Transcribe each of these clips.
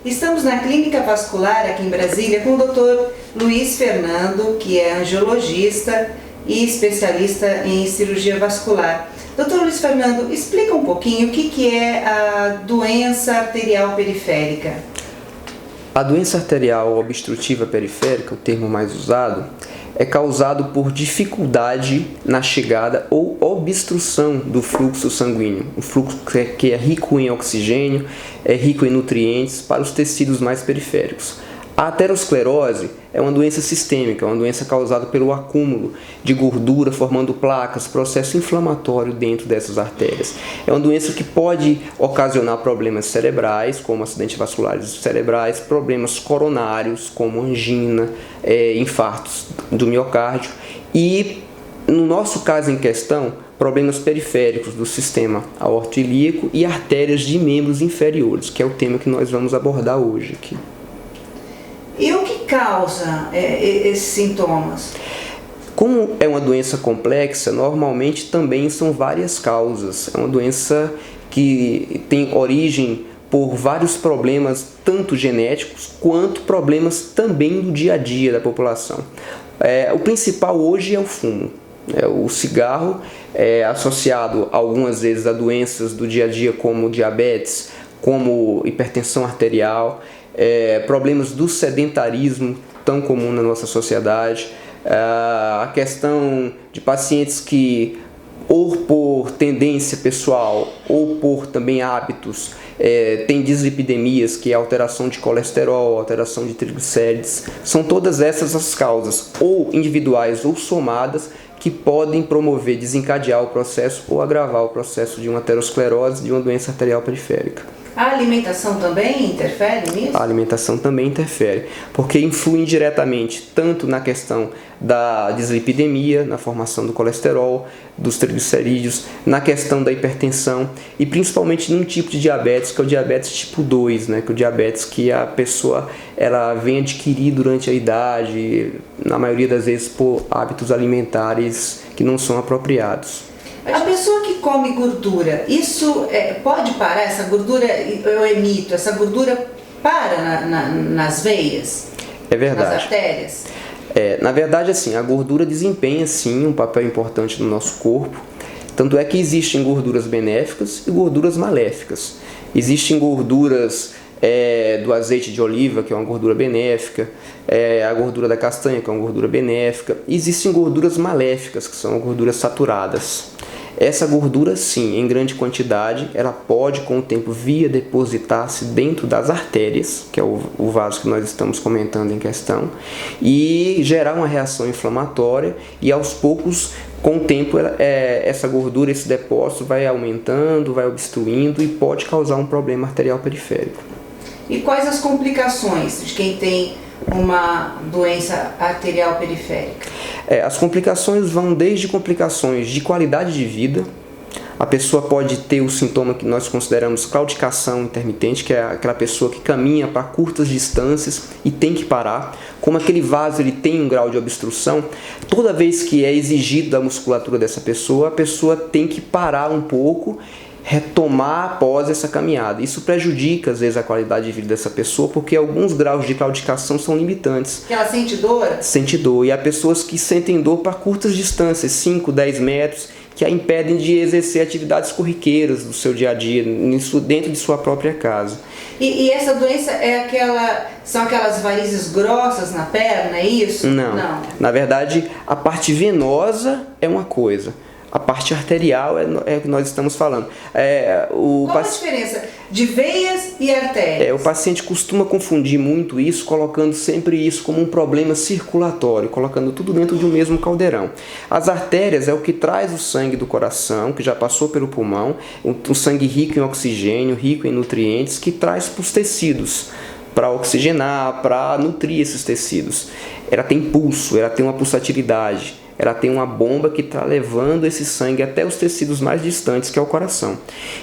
Estamos na Clínica Vascular aqui em Brasília com o Dr. Luiz Fernando, que é angiologista e especialista em cirurgia vascular. Dr. Luiz Fernando, explica um pouquinho o que é a doença arterial periférica. A doença arterial obstrutiva periférica, o termo mais usado, é causado por dificuldade na chegada ou obstrução do fluxo sanguíneo. Um fluxo que é rico em oxigênio, é rico em nutrientes para os tecidos mais periféricos. A aterosclerose é uma doença sistêmica, uma doença causada pelo acúmulo de gordura formando placas, processo inflamatório dentro dessas artérias. É uma doença que pode ocasionar problemas cerebrais, como acidentes vasculares cerebrais, problemas coronários, como angina, infartos do miocárdio e, no nosso caso em questão, problemas periféricos do sistema aorto-ilíaco e artérias de membros inferiores, que é o tema que nós vamos abordar hoje aqui. E o que causa esses sintomas? Como é uma doença complexa, normalmente também são várias causas. É uma doença que tem origem por vários problemas, tanto genéticos quanto problemas também do dia a dia da população. O principal hoje é o fumo. O cigarro é associado algumas vezes a doenças do dia a dia como diabetes, como hipertensão arterial, problemas do sedentarismo tão comum na nossa sociedade, a questão de pacientes que, ou por tendência pessoal, ou por também hábitos, tem dislipidemias, que é alteração de colesterol, alteração de triglicérides. São todas essas as causas, ou individuais ou somadas, que podem promover, desencadear o processo ou agravar o processo de uma aterosclerose, de uma doença arterial periférica. A alimentação também interfere nisso? A alimentação também interfere, porque influi diretamente tanto na questão da dislipidemia, na formação do colesterol, dos triglicerídeos, na questão da hipertensão e principalmente num tipo de diabetes, que é o diabetes tipo 2, que é o diabetes que a pessoa ela vem adquirir durante a idade, na maioria das vezes por hábitos alimentares que não são apropriados. A pessoa que come gordura, isso pode parar? Essa gordura, eu emito, essa gordura para nas veias? É verdade. Nas artérias? Na verdade, assim, a gordura desempenha, sim, um papel importante no nosso corpo. Tanto é que existem gorduras benéficas e gorduras maléficas. Existem gorduras do azeite de oliva, que é uma gordura benéfica, a gordura da castanha, que é uma gordura benéfica. E existem gorduras maléficas, que são gorduras saturadas. Essa gordura, sim, em grande quantidade, ela pode, com o tempo, vir a depositar-se dentro das artérias, que é o vaso que nós estamos comentando em questão, e gerar uma reação inflamatória e, aos poucos, com o tempo, essa gordura, esse depósito vai aumentando, vai obstruindo e pode causar um problema arterial periférico. E quais as complicações de quem tem uma doença arterial periférica? As complicações vão desde complicações de qualidade de vida. A pessoa pode ter o sintoma que nós consideramos claudicação intermitente, que é aquela pessoa que caminha para curtas distâncias e tem que parar. Como aquele vaso ele tem um grau de obstrução, toda vez que é exigido da musculatura dessa pessoa, a pessoa tem que parar um pouco, retomar após essa caminhada. Isso prejudica, às vezes, a qualidade de vida dessa pessoa, porque alguns graus de claudicação são limitantes. Que ela sente dor? Sente dor. E há pessoas que sentem dor para curtas distâncias, 5, 10 metros, que a impedem de exercer atividades corriqueiras do seu dia a dia, dentro de sua própria casa. E essa doença são aquelas varizes grossas na perna, é isso? Não. Na verdade, a parte venosa é uma coisa. A parte arterial é o que nós estamos falando. Qual a diferença de veias e artérias? O paciente costuma confundir muito isso, colocando sempre isso como um problema circulatório, colocando tudo dentro de um mesmo caldeirão. As artérias é o que traz o sangue do coração, que já passou pelo pulmão, um sangue rico em oxigênio, rico em nutrientes, que traz para os tecidos, para oxigenar, para nutrir esses tecidos. Ela tem pulso, ela tem uma pulsatilidade. Ela tem uma bomba que está levando esse sangue até os tecidos mais distantes, que é o coração.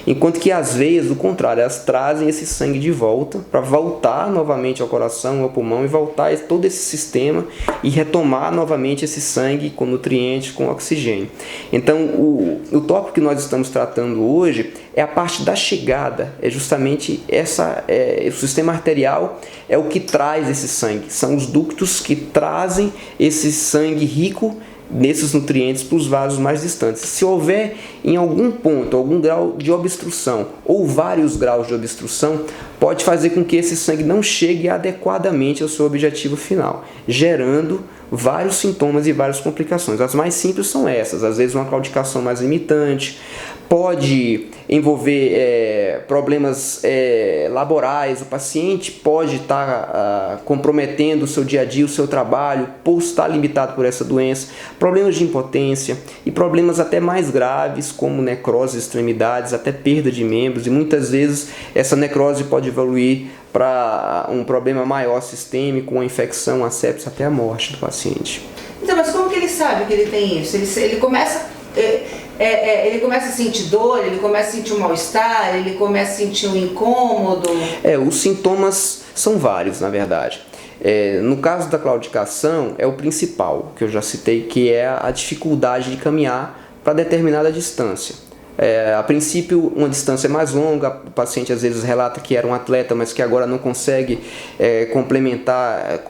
Enquanto que as veias, do contrário, elas trazem esse sangue de volta para voltar novamente ao coração, ao pulmão e voltar todo esse sistema e retomar novamente esse sangue com nutrientes, com oxigênio. Então, o tópico que nós estamos tratando hoje é a parte da chegada, é justamente o sistema arterial é o que traz esse sangue, são os ductos que trazem esse sangue rico nesses nutrientes para os vasos mais distantes. Se houver em algum ponto, algum grau de obstrução ou vários graus de obstrução, pode fazer com que esse sangue não chegue adequadamente ao seu objetivo final, gerando vários sintomas e várias complicações. As mais simples são essas, às vezes uma claudicação mais limitante, pode envolver problemas laborais, o paciente pode estar comprometendo o seu dia a dia, o seu trabalho, por estar limitado por essa doença, problemas de impotência e problemas até mais graves, como necrose de extremidades, até perda de membros, e muitas vezes essa necrose pode evoluir para um problema maior sistêmico, uma infecção, a sepsis, até a morte do paciente. Então, mas como que ele sabe que ele tem isso? Ele começa a sentir dor, ele começa a sentir um mal-estar, ele começa a sentir um incômodo? Os sintomas são vários, na verdade. No caso da claudicação, é o principal, que eu já citei, que é a dificuldade de caminhar para determinada distância. A princípio, uma distância mais longa, o paciente às vezes relata que era um atleta, mas que agora não consegue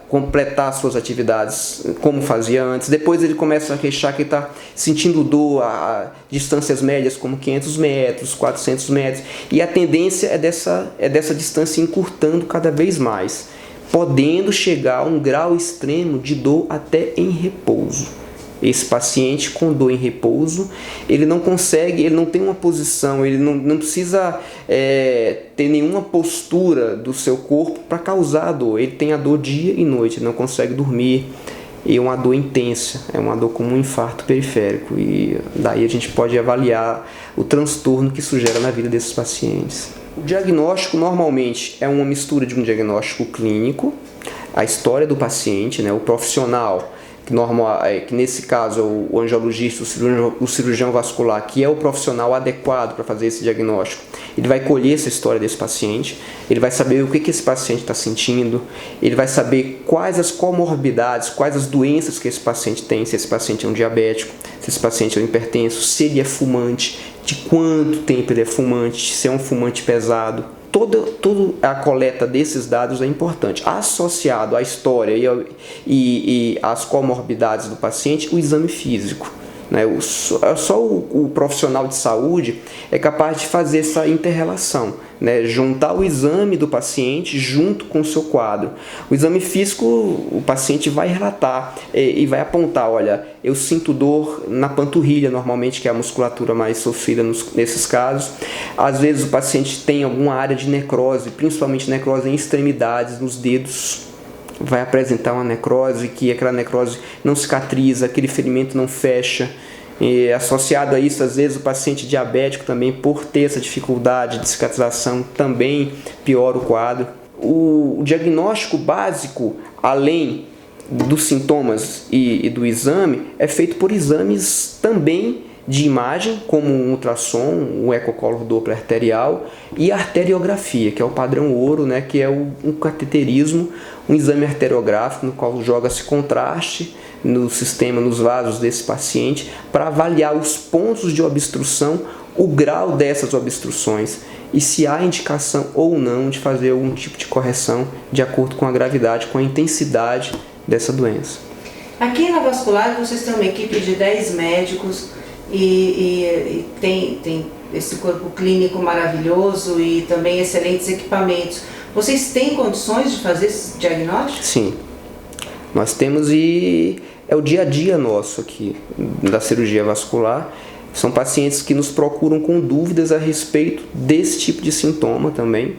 completar suas atividades como fazia antes. Depois ele começa a queixar que está sentindo dor a distâncias médias, como 500 metros, 400 metros, e a tendência é dessa distância encurtando cada vez mais, podendo chegar a um grau extremo de dor até em repouso. Esse paciente com dor em repouso, ele não consegue, ele não tem uma posição, ele não precisa ter nenhuma postura do seu corpo para causar a dor. Ele tem a dor dia e noite, ele não consegue dormir, e é uma dor intensa, é uma dor como um infarto periférico, e daí a gente pode avaliar o transtorno que isso gera na vida desses pacientes. O diagnóstico normalmente é uma mistura de um diagnóstico clínico, a história do paciente, né, o profissional, que nesse caso é o angiologista, o cirurgião vascular, que é o profissional adequado para fazer esse diagnóstico. Ele vai colher essa história desse paciente, ele vai saber o que esse paciente está sentindo, ele vai saber quais as comorbidades, quais as doenças que esse paciente tem, se esse paciente é um diabético, se esse paciente é um hipertenso, se ele é fumante, de quanto tempo ele é fumante, se é um fumante pesado. Toda a coleta desses dados é importante. Associado à história e às comorbidades do paciente, o exame físico. Né? Só o profissional de saúde é capaz de fazer essa inter-relação, né? Juntar o exame do paciente junto com o seu quadro. O exame físico, o paciente vai relatar e vai apontar, olha, eu sinto dor na panturrilha normalmente, que é a musculatura mais sofrida nesses casos. Às vezes o paciente tem alguma área de necrose, principalmente necrose em extremidades, nos dedos. Vai apresentar uma necrose, que aquela necrose não cicatriza, aquele ferimento não fecha. E associado a isso, às vezes o paciente diabético também, por ter essa dificuldade de cicatrização, também piora o quadro. O diagnóstico básico, além dos sintomas e do exame, é feito por exames também de imagem, como um ultrassom, o ecocolor Doppler arterial e a arteriografia, que é o padrão ouro, né, que é um cateterismo, um exame arteriográfico no qual joga-se contraste no sistema, nos vasos desse paciente, para avaliar os pontos de obstrução, o grau dessas obstruções e se há indicação ou não de fazer algum tipo de correção de acordo com a gravidade, com a intensidade dessa doença. Aqui na Vascular vocês têm uma equipe de 10 médicos e tem esse corpo clínico maravilhoso e também excelentes equipamentos. Vocês têm condições de fazer esse diagnóstico? Sim, nós temos, e é o dia a dia nosso aqui da cirurgia vascular. São pacientes que nos procuram com dúvidas a respeito desse tipo de sintoma também.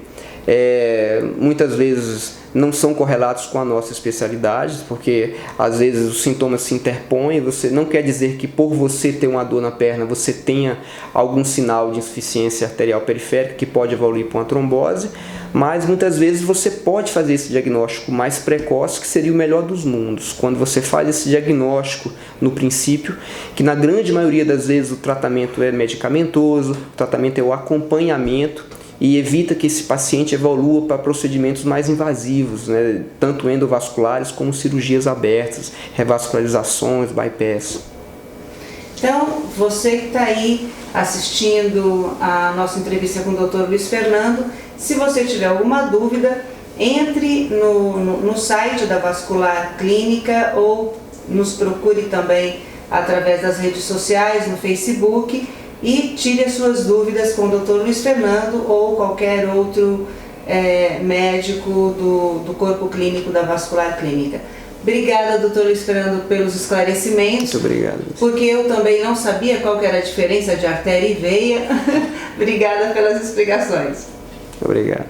Muitas vezes não são correlatos com a nossa especialidade, porque às vezes os sintomas se interpõem. Você não quer dizer que por você ter uma dor na perna você tenha algum sinal de insuficiência arterial periférica que pode evoluir para uma trombose, mas muitas vezes você pode fazer esse diagnóstico mais precoce, que seria o melhor dos mundos, quando você faz esse diagnóstico no princípio, que na grande maioria das vezes o tratamento é medicamentoso, o tratamento é o acompanhamento, e evita que esse paciente evolua para procedimentos mais invasivos, né, tanto endovasculares como cirurgias abertas, revascularizações, bypass. Então, você que está aí assistindo a nossa entrevista com o Dr. Luiz Fernando, se você tiver alguma dúvida, entre no site da Vascular Clínica ou nos procure também através das redes sociais, no Facebook, e tire as suas dúvidas com o Dr. Luiz Fernando ou qualquer outro médico do corpo clínico da Vascular Clínica. Obrigada, doutor Luiz Fernando, pelos esclarecimentos. Muito obrigado. Porque eu também não sabia qual que era a diferença de artéria e veia. Obrigada pelas explicações. Obrigado.